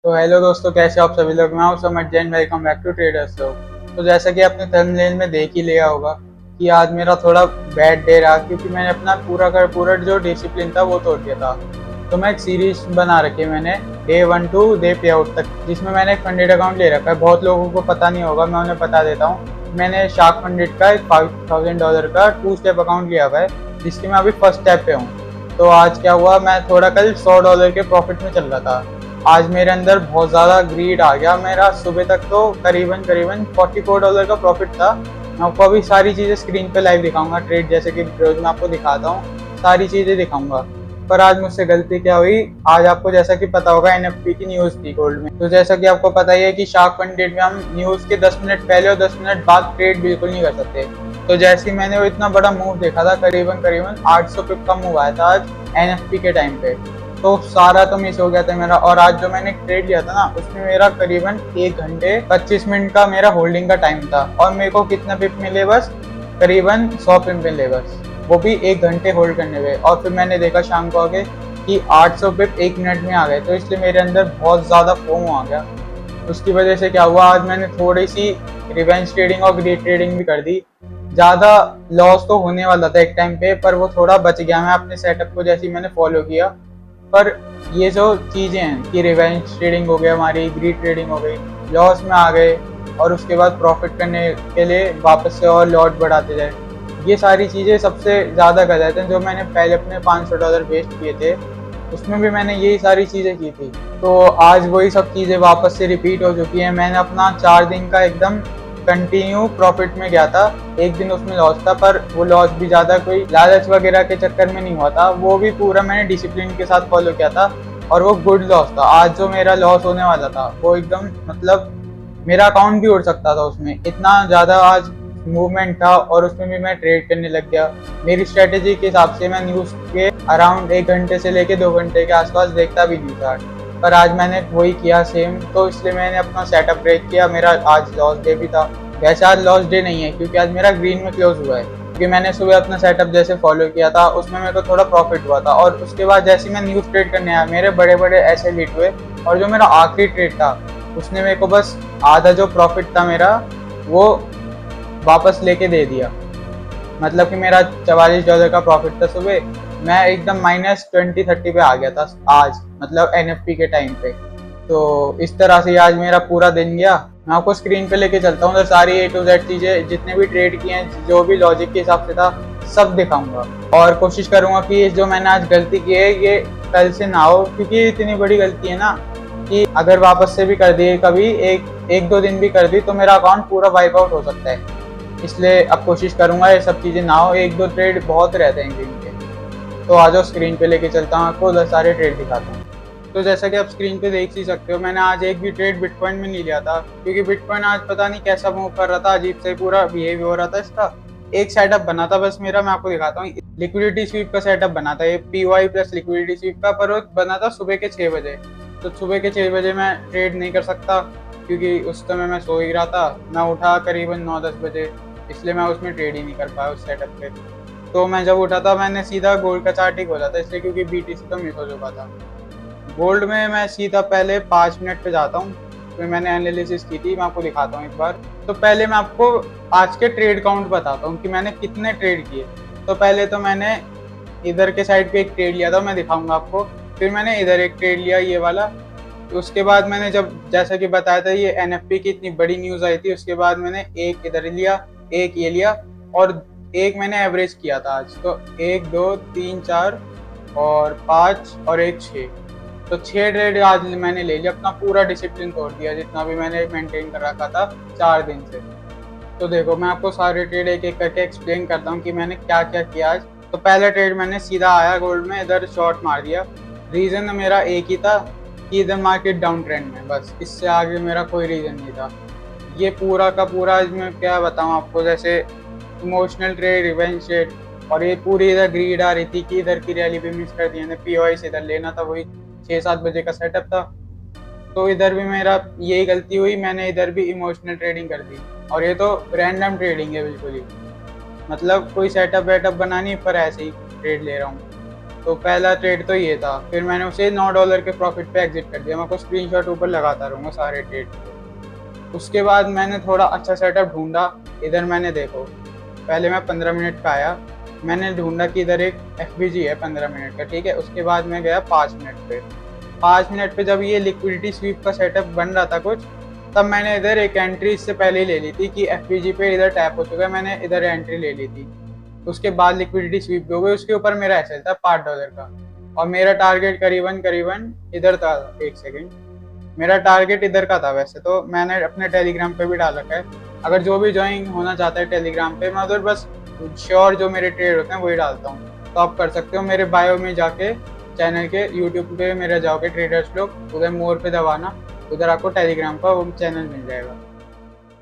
तो हेलो दोस्तों, कैसे हो आप सभी लोग। मैं हूं Samar Jain, welcome back to traders लोग। तो जैसा कि आपने थंबनेल में देख ही लिया होगा कि आज मेरा थोड़ा बैड डे रहा, क्योंकि मैंने अपना पूरा का पूरा जो डिसिप्लिन था वो तोड़ दिया था। तो मैं एक सीरीज बना रखी है मैंने, डे 1 टू डे पे आउट तक, जिसमें मैंने एक फंडेड अकाउंट ले रखा है। बहुत लोगों को पता नहीं होगा, मैं उन्हें बता देता हूँ। मैंने शार्क फंडेड का एक $5000 का 2 स्टेप अकाउंट लिया हुआ है, जिसकी मैं अभी फर्स्ट स्टेप पे हूँ। तो आज क्या हुआ, मैं थोड़ा कल $100 के प्रॉफिट में चल रहा था। आज मेरे अंदर बहुत ज़्यादा ग्रीड आ गया। मेरा सुबह तक तो करीबन करीबन $44 का प्रॉफिट था। मैं आपको अभी सारी चीज़ें स्क्रीन पे लाइव दिखाऊंगा, ट्रेड जैसे कि रोज मैं आपको दिखाता हूँ, सारी चीज़ें दिखाऊंगा। पर आज मुझसे गलती क्या हुई, आज आपको जैसा कि पता होगा एनएफपी की न्यूज़ थी गोल्ड में। तो जैसा कि आपको पता ही है कि शार्क फंडेड में हम न्यूज़ के 10 मिनट पहले और 10 मिनट बाद ट्रेड बिल्कुल नहीं कर सकते। तो जैसे ही मैंने वो इतना बड़ा मूव देखा था, करीबन करीबन 800 पिप का मूव आया था आज एनएफपी के टाइम पे। तो सारा तो मिस हो गया था मेरा। और आज जो मैंने ट्रेड लिया था ना, उसमें मेरा करीबन 1 घंटे 25 मिनट का मेरा होल्डिंग का टाइम था, और मेरे को कितना पिप मिले, बस करीबन 100 पिप मिले, बस वो भी 1 घंटे होल्ड करने हुए। और फिर मैंने देखा शाम को आगे कि 800 पिप 1 मिनट में आ गए, तो इसलिए मेरे अंदर बहुत ज़्यादा फोमो आ गया। उसकी वजह से क्या हुआ, आज मैंने थोड़ी सी रिवेंज ट्रेडिंग और ग्रीड ट्रेडिंग भी कर दी। ज़्यादा लॉस तो होने वाला था एक टाइम पे, पर वो थोड़ा बच गया। मैं अपने सेटअप को जैसे ही मैंने फॉलो किया। पर ये जो चीज़ें हैं कि रिवेंज ट्रेडिंग हो गया, हमारी ग्रीड ट्रेडिंग हो गई, लॉस में आ गए और उसके बाद प्रॉफिट करने के लिए वापस से और लॉट बढ़ाते जाए, ये सारी चीज़ें सबसे ज़्यादा गलत हैं। जो मैंने पहले अपने $500 वेस्ट किए थे, उसमें भी मैंने यही सारी चीज़ें की थी। तो आज वही सब चीज़ें वापस से रिपीट हो चुकी हैं। मैंने अपना 4 दिन का एकदम कंटिन्यू प्रॉफिट में गया था। एक दिन उसमें लॉस था, पर वो लॉस भी ज़्यादा कोई लालच वगैरह के चक्कर में नहीं हुआ था, वो भी पूरा मैंने डिसिप्लिन के साथ फॉलो किया था, और वो गुड लॉस था। आज जो मेरा लॉस होने वाला था वो एकदम, मतलब मेरा अकाउंट भी उड़ सकता था, उसमें इतना ज़्यादा आज मूवमेंट था, और उसमें भी मैं ट्रेड करने लग गया। मेरी स्ट्रेटेजी के हिसाब से मैं न्यूज़ के अराउंड 1 घंटे से लेके 2 घंटे के आसपास देखता भी नहीं था, पर आज मैंने वही किया सेम। तो इसलिए मैंने अपना सेटअप ब्रेक किया। मेरा आज लॉस डे भी था। वैसे आज लॉस डे नहीं है, क्योंकि आज मेरा ग्रीन में क्लोज हुआ है, क्योंकि मैंने सुबह अपना सेटअप जैसे फॉलो किया था, उसमें मेरे को थोड़ा प्रॉफिट हुआ था। और उसके बाद जैसे मैं न्यूज़ ट्रेड करने आया, मेरे बड़े बड़े ऐसे हिट हुए, और जो मेरा आखिरी ट्रेड था उसने मेरे को बस आधा जो प्रॉफिट था मेरा, वो वापस लेके दे दिया। मतलब कि मेरा $44 का प्रॉफिट था सुबह, मैं एकदम -20-30 पे आ गया था आज, मतलब एनएफपी के टाइम पे। तो इस तरह से आज मेरा पूरा दिन गया। मैं आपको स्क्रीन पे लेके चलता हूँ, तो सारी A to Z चीज़ें, जितने भी ट्रेड किए हैं, जो भी लॉजिक के हिसाब से था, सब दिखाऊंगा। और कोशिश करूंगा कि जो मैंने आज गलती की है ये कल से ना हो, क्योंकि ये इतनी बड़ी गलती है ना कि अगर वापस से भी कर दी कभी, एक दो दिन भी कर दी, तो मेरा अकाउंट पूरा वाइप आउट हो सकता है। इसलिए अब कोशिश करूंगा ये सब चीज़ें ना हो। एक दो ट्रेड बहुत रहते हैं ग्रीन के। तो आ जाओ, स्क्रीन पे लेके चलता हूँ, आपको सारे ट्रेड दिखाता हूँ। तो जैसा कि आप स्क्रीन पे देख ही सकते हो, मैंने आज एक भी ट्रेड बिटकॉइन में नहीं लिया था, क्योंकि बिटकॉइन आज पता नहीं कैसा मूव कर रहा था, अजीब से पूरा बिहेव हो रहा था इसका। एक सेटअप बना था बस मेरा, मैं आपको दिखाता हूँ। लिक्विडिटी स्वीप का सेटअप बना था, ये PY प्लस लिक्विडिटी स्वीप का, पर वो बना था सुबह के 6 बजे। तो सुबह के 6 बजे मैं ट्रेड नहीं कर सकता, क्योंकि उस समय मैं सो ही रहा था। मैं उठा करीबन 9-10 बजे, इसलिए मैं उसमें ट्रेड ही नहीं कर पाया उस सेटअप पे। तो मैं जब उठा था, मैंने सीधा गोल्ड का चार्ट ही खोला था, इसलिए क्योंकि BTC तो मिस हो चुका था। गोल्ड में मैं सीधा पहले 5 मिनट पे जाता हूँ, फिर मैंने एनालिसिस की थी, मैं आपको दिखाता हूँ एक बार। तो पहले मैं आपको आज के ट्रेड काउंट बताता हूँ कि मैंने कितने ट्रेड किए। तो पहले तो मैंने इधर के साइड पे एक ट्रेड लिया था, मैं दिखाऊंगा आपको। फिर मैंने इधर एक ट्रेड लिया, ये वाला। तो उसके बाद मैंने, जब जैसा कि बताया था, ये एनएफपी की इतनी बड़ी न्यूज़ आई थी, उसके बाद मैंने एक इधर लिया, एक ये लिया, और एक मैंने एवरेज किया था आज। तो 1 2 3 4 और 5 और एक 6, तो 6 ट्रेड आज मैंने ले लिया। अपना पूरा डिसिप्लिन तोड़ दिया, जितना भी मैंने मेंटेन कर रखा था 4 दिन से। तो देखो, मैं आपको सारे ट्रेड एक एक करके एक्सप्लेन करता हूँ कि मैंने क्या क्या किया आज। तो पहला ट्रेड मैंने सीधा आया गोल्ड में, इधर शॉर्ट मार दिया। रीज़न मेरा एक ही था कि इधर मार्केट डाउन ट्रेंड में, बस इससे आगे मेरा कोई रीज़न नहीं था। ये पूरा का पूरा आज मैं क्या बताऊँ आपको, जैसे इमोशनल ट्रेड, रिवेंज ट्रेड, और ये पूरी इधर ग्रीड आ रही थी कि इधर की रैली भी मिस कर दी। POI से इधर लेना था, वही 6-7 बजे का सेटअप था। तो इधर भी मेरा यही गलती हुई, मैंने इधर भी इमोशनल ट्रेडिंग कर दी। और ये तो रैंडम ट्रेडिंग है बिल्कुल ही, मतलब कोई सेटअप वेटअप बना नहीं, पर ऐसे ही ट्रेड ले रहा हूँ। तो पहला ट्रेड तो ये था, फिर मैंने उसे $9 के प्रॉफिट पे एग्जिट कर दिया। मैं आपको स्क्रीनशॉट ऊपर लगाता रहूँगा सारे ट्रेड के। उसके बाद मैंने थोड़ा अच्छा सेटअप ढूंढा। इधर मैंने देखो, पहले मैं 15 मिनट का आया, मैंने ढूंढा कि इधर एक FBG है 15 मिनट का, ठीक है। उसके बाद मैं गया 5 मिनट पे। 5 मिनट पे जब ये लिक्विडिटी स्वीप का सेटअप बन रहा था कुछ, तब मैंने इधर एक एंट्री इससे पहले ही ले ली थी कि FBG पे इधर टैप हो चुका है, मैंने इधर एंट्री ले ली थी। उसके बाद लिक्विडिटी स्वीप हो गई, उसके ऊपर मेरा एसएल था $5 का, और मेरा टारगेट करीबन करीबन इधर था। एक सेकेंड, मेरा टारगेट इधर का था। वैसे तो मैंने अपने टेलीग्राम पे भी डाल रखा है, अगर जो भी ज्वाइन होना चाहता है टेलीग्राम पे, मैं उधर बस श्योर जो मेरे ट्रेड होते हैं वही डालता हूँ, तो आप कर सकते हो। मेरे बायो में जाके चैनल के यूट्यूब पे मेरा जाओगे ट्रेडर्स लोग, उधर मोर पे दबाना, उधर आपको टेलीग्राम का वो चैनल मिल जाएगा।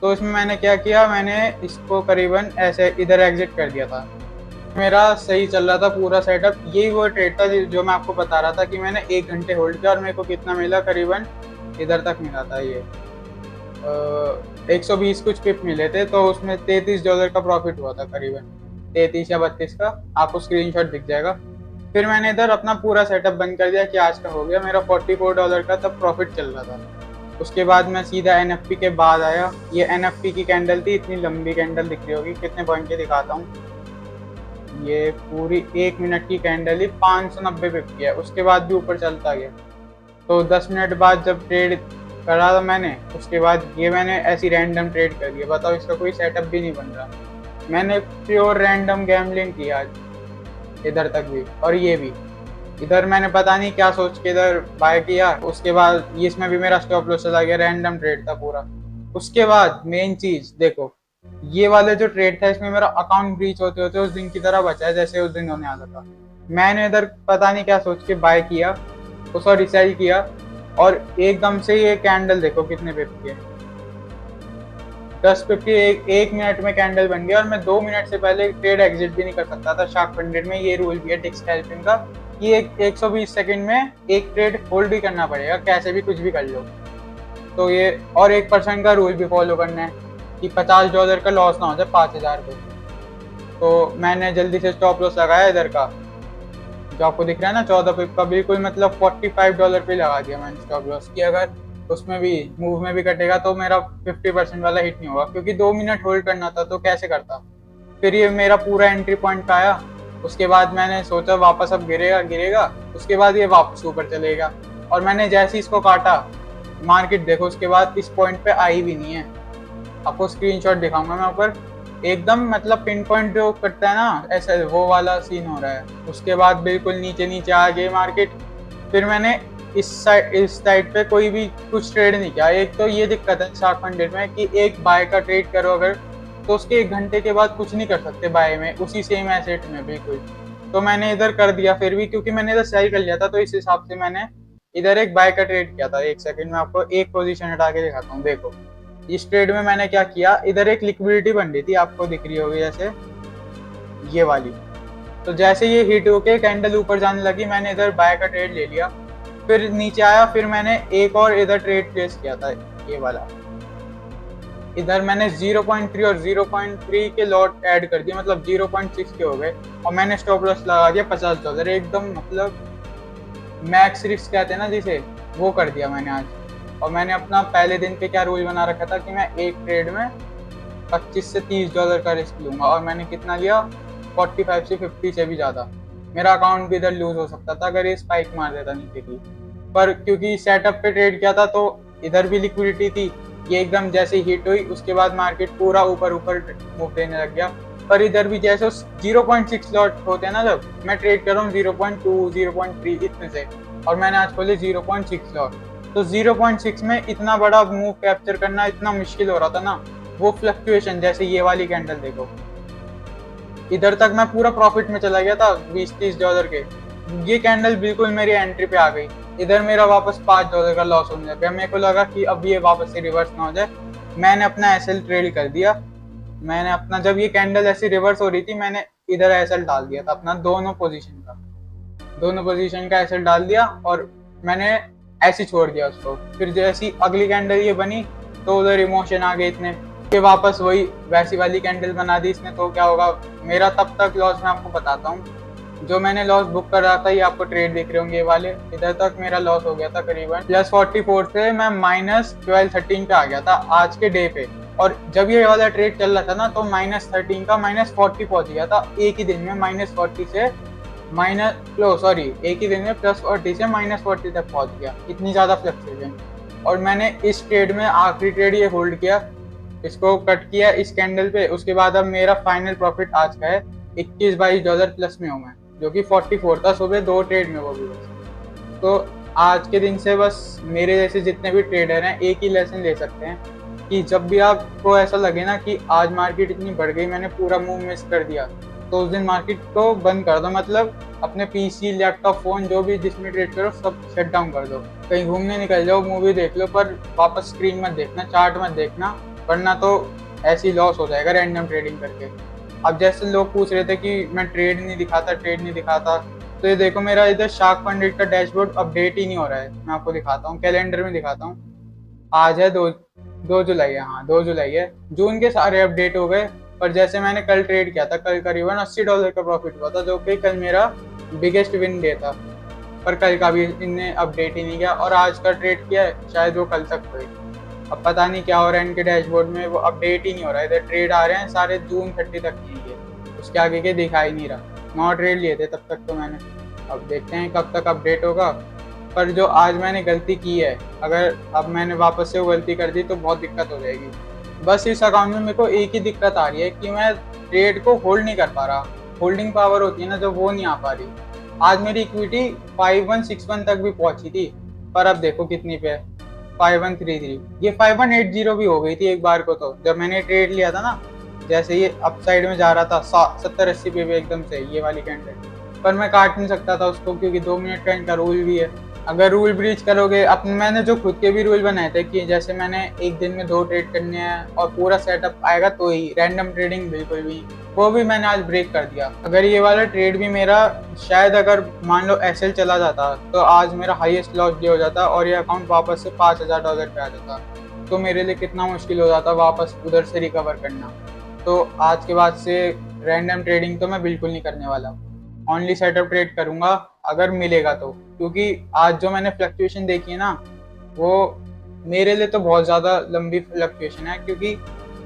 तो इसमें मैंने क्या किया, मैंने इसको करीबन ऐसे इधर एग्जिट कर दिया था। मेरा सही चल रहा था पूरा सेटअप। यही वो ट्रेड था जो मैं आपको बता रहा था कि मैंने 1 घंटे होल्ड किया और मेरे को कितना मिला, करीबन इधर तक मिला था ये 120 कुछ पिप मिले थे। तो उसमें $33 का प्रॉफिट हुआ था, करीबन 33 या 32 का, आपको स्क्रीनशॉट दिख जाएगा। फिर मैंने इधर अपना पूरा सेटअप बंद कर दिया कि आज का हो गया। मेरा $44 का तब प्रॉफिट चल रहा था। उसके बाद मैं सीधा NFP के बाद आया। ये NFP की कैंडल थी, इतनी लंबी कैंडल दिख रही होगी, कितने पॉइंट की दिखाता हूँ। ये पूरी 1 मिनट की कैंडल ही 590 पिप की है, उसके बाद भी ऊपर चलता गया। तो 10 मिनट बाद जब ट्रेड करा था मैंने, उसके बाद ये मैंने ऐसी रैंडम ट्रेड कर दिया। बताओ, इसका कोई सेटअप भी नहीं बन रहा। मैंने प्योर रैंडम गैम्बलिंग की आज, इधर तक भी और ये भी। इधर मैंने पता नहीं क्या सोच के इधर बाय किया। उसके बाद इसमें भी मेरा स्टॉप लॉस चला गया, रैंडम ट्रेड था पूरा। उसके बाद मेन चीज देखो, ये वाले जो ट्रेड था इसमें मेरा अकाउंट ब्रीच होते होते उस दिन की तरह बचा है जैसे उस दिन होने वाला था। मैंने इधर पता नहीं क्या सोच के बाय किया, सॉरी सेल किया, और एकदम से ये कैंडल देखो कितने पिप की है, 10 पिप की। एक मिनट में कैंडल बन गया, और मैं 2 मिनट से पहले ट्रेड एग्जिट भी नहीं कर सकता था। शार्क फंडेड में ये रूल भी है टिक स्कैल्पिंग का कि 120 सेकंड में एक ट्रेड होल्ड ही करना पड़ेगा, कैसे भी कुछ भी कर लो। तो ये और 1% का रूल भी फॉलो करना है कि $50 का लॉस ना हो जाए 5000 पे। तो मैंने जल्दी से स्टॉप लॉस लगाया इधर का, जो आपको दिख रहा है ना 14 पिप का, बिल्कुल मतलब $45 पे लगा दिया मैंने स्टॉप लॉस की। अगर उसमें भी मूव में भी कटेगा तो मेरा 50% वाला हिट नहीं होगा, क्योंकि 2 मिनट होल्ड करना था तो कैसे करता। फिर ये मेरा पूरा एंट्री पॉइंट पे आया। उसके बाद मैंने सोचा वापस अब गिरेगा, उसके बाद ये वापस ऊपर चलेगा, और मैंने जैसे इसको काटा, मार्केट देखो उसके बाद इस पॉइंट पे आई भी नहीं है। आपको स्क्रीनशॉट दिखाऊंगा मैं ऊपर, एकदम मतलब पिन पॉइंट जो करता है ना, ऐसा वो वाला सीन हो रहा है। उसके बाद बिल्कुल नीचे नीचे आ गई मार्केट। फिर मैंने इस साइड पे कोई भी कुछ ट्रेड नहीं किया। एक तो ये दिक्कत है शार्क फंडेड में कि एक बाय का ट्रेड करो अगर, तो उसके 1 घंटे के बाद कुछ नहीं कर सकते बाय में, उसी सेम एसेट में बिल्कुल। तो मैंने इधर कर दिया फिर भी, क्योंकि मैंने इधर सेल कर लिया था, तो इस हिसाब से मैंने इधर एक बाय का ट्रेड किया था। 1 सेकंड में आपको एक पोजीशन हटा के दिखाता हूँ। देखो इस ट्रेड में मैंने क्या किया, इधर एक लिक्विडिटी बन रही थी, आपको दिख रही होगी जैसे ये वाली। तो जैसे ये हिट होके कैंडल ऊपर जाने लगी, मैंने इधर बाय का ट्रेड ले लिया। फिर नीचे आया, फिर मैंने एक और इधर ट्रेड प्लेस किया था, ये वाला। इधर मैंने 0.3 और 0.3 के लॉट ऐड कर दिए, मतलब 0.6 के हो गए, और मैंने स्टॉप लॉस लगा दिया $50, एकदम मतलब मैक्स रिस्क कहते हैं ना जिसे, वो कर दिया मैंने आज। और मैंने अपना पहले दिन पे क्या रूल बना रखा था कि मैं एक ट्रेड में 25 से $30 का रिस्क लूंगा, और मैंने कितना लिया, 45 से 50 से भी ज़्यादा। मेरा अकाउंट भी इधर लूज हो सकता था अगर ये स्पाइक मार देता नीचे की, पर क्योंकि सेटअप पे ट्रेड किया था तो इधर भी लिक्विडिटी थी। ये एकदम जैसे हिट हुई उसके बाद मार्केट पूरा ऊपर मूव देने लग गया। पर इधर भी जैसे 0.6 लॉट होते हैं ना, जब मैं ट्रेड कर रहा हूँ 0.2 0.3 इतने से, और मैंने आज खोले 0.6 लॉट। तो 0.6 में इतना बड़ा मूव कैप्चर करना इतना मुश्किल हो रहा था ना। वो फ्लक्चुएशन जैसे ये वाली कैंडल देखो, इधर तक मैं पूरा प्रॉफिट में चला गया था $20-30 के। ये कैंडल बिल्कुल मेरी एंट्री पे आ गई, इधर मेरा वापस $5 का लॉस होने लगा। मेरे को लगा कि अब ये वापस से रिवर्स ना हो जाए, मैंने अपना एसएल ट्रेड कर दिया। मैंने अपना, जब ये कैंडल ऐसी रिवर्स हो रही थी, मैंने इधर एसएल डाल दिया था अपना दोनों पोजीशन का एसएल डाल दिया, और मैंने ऐसे छोड़ दिया उसको। फिर जैसी अगली कैंडल ये बनी तो उधर इमोशन आ गए इतने कि वापस वही वैसी वाली कैंडल बना दी इसने। तो क्या होगा मेरा तब तक लॉस, मैं आपको बताता हूँ। जो मैंने लॉस बुक कर रहा था, ये आपको ट्रेड दिख रहे होंगे ये वाले, इधर तक मेरा लॉस हो गया था करीबन +44 से मैं -12-13 पे आ गया था आज के डे पे। और जब ये वाला ट्रेड चल रहा था ना, तो -13 का -40 पहुंच गया था एक ही दिन में। -40 से एक ही दिन में +40 से -40 तक पहुंच गया, इतनी ज्यादा फ्लक्चुएशन। और मैंने इस ट्रेड में आखिरी ट्रेड ये होल्ड किया, इसको कट किया इस कैंडल पे। उसके बाद अब मेरा फाइनल प्रॉफिट आज का है $21-22 प्लस में हूँ मैं, जो कि 44 था सुबह 2 ट्रेड में, वो भी बस। तो आज के दिन से बस मेरे जैसे जितने भी ट्रेडर हैं एक ही लेसन ले सकते हैं कि जब भी आपको ऐसा लगे ना कि आज मार्केट इतनी बढ़ गई, मैंने पूरा मूव मिस कर दिया, तो उस दिन मार्केट को बंद कर दो। मतलब अपने पीसी, लैपटॉप, फोन जो भी जिसमें ट्रेड करो सब शट डाउन कर दो। कहीं घूमने निकल जाओ, मूवी देख लो, पर वापस स्क्रीन मत देखना, चार्ट मत देखना, वरना तो ऐसी लॉस हो जाएगा रैंडम ट्रेडिंग करके। अब जैसे लोग पूछ रहे थे कि मैं ट्रेड नहीं दिखाता, तो ये देखो मेरा इधर शार्क फंड का डैशबोर्ड अपडेट ही नहीं हो रहा है। मैं आपको दिखाता हूँ, कैलेंडर में दिखाता हूँ। आज है 2 जुलाई है, हाँ 2 जुलाई है। जून के सारे अपडेट हो गए, पर जैसे मैंने कल ट्रेड किया था, कल करीबन $80 का प्रॉफिट हुआ था, जो कि कल मेरा बिगेस्ट विन डे था। पर कल का भी इनने अपडेट ही नहीं किया, और आज का ट्रेड किया है, शायद वो कल तक हुए। अब पता नहीं क्या हो रहा है इनके डैशबोर्ड में, वो अपडेट ही नहीं हो रहा है। इधर ट्रेड आ रहे हैं सारे जून 30 तक के लिए, उसके आगे के दिखाई नहीं रहा। 9 ट्रेड लिए थे तब तक तो मैंने, अब देखते हैं कब तक अपडेट होगा। पर जो आज मैंने गलती की है, अगर अब मैंने वापस से वो गलती कर दी तो बहुत दिक्कत हो जाएगी। बस इस अकाउंट में मेरे को एक ही दिक्कत आ रही है कि मैं ट्रेड को होल्ड नहीं कर पा रहा। होल्डिंग पावर होती है ना, जो वो नहीं आ पा रही। आज मेरी इक्विटी 5161 तक भी पहुंची थी, पर अब देखो कितनी पे है, 5133। ये 5180 भी हो गई थी एक बार को, तो जब मैंने ट्रेड लिया था ना, जैसे ये अप साइड में जा रहा था 70-80 पे भी एकदम से ये वाली कैंडल, पर मैं काट नहीं सकता था उसको, क्योंकि 2 मिनट का इनका रूल भी है। अगर रूल ब्रीच करोगे, अब मैंने जो खुद के भी रूल बनाए थे कि जैसे मैंने एक दिन में 2 ट्रेड करने हैं और पूरा सेटअप आएगा तो ही, रैंडम ट्रेडिंग बिल्कुल भी, वो भी मैंने आज ब्रेक कर दिया। अगर ये वाला ट्रेड भी मेरा शायद अगर मान लो एसएल चला जाता, तो आज मेरा हाईएस्ट लॉस डे हो जाता और ये अकाउंट वापस से $5000 पे आ जाता, तो मेरे लिए कितना मुश्किल हो जाता वापस उधर से रिकवर करना। तो आज के बाद से रैंडम ट्रेडिंग तो मैं बिल्कुल नहीं करने वाला, ओनली सेटअप ट्रेड करूंगा अगर मिलेगा तो। क्योंकि आज जो मैंने फ्लक्चुएशन देखी है ना, वो मेरे लिए तो बहुत ज़्यादा लंबी फ्लक्चुएशन है। क्योंकि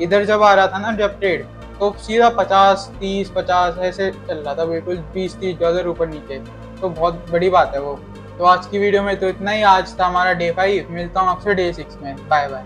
इधर जब आ रहा था ना जब ट्रेड, तो सीधा 50-30-50 ऐसे चल रहा था, बिल्कुल $20-30 ऊपर नीचे, तो बहुत बड़ी बात है वो। तो आज की वीडियो में तो इतना ही। आज था हमारा डे 5, मिलता हूँ आपसे डे 6 में। Bye bye.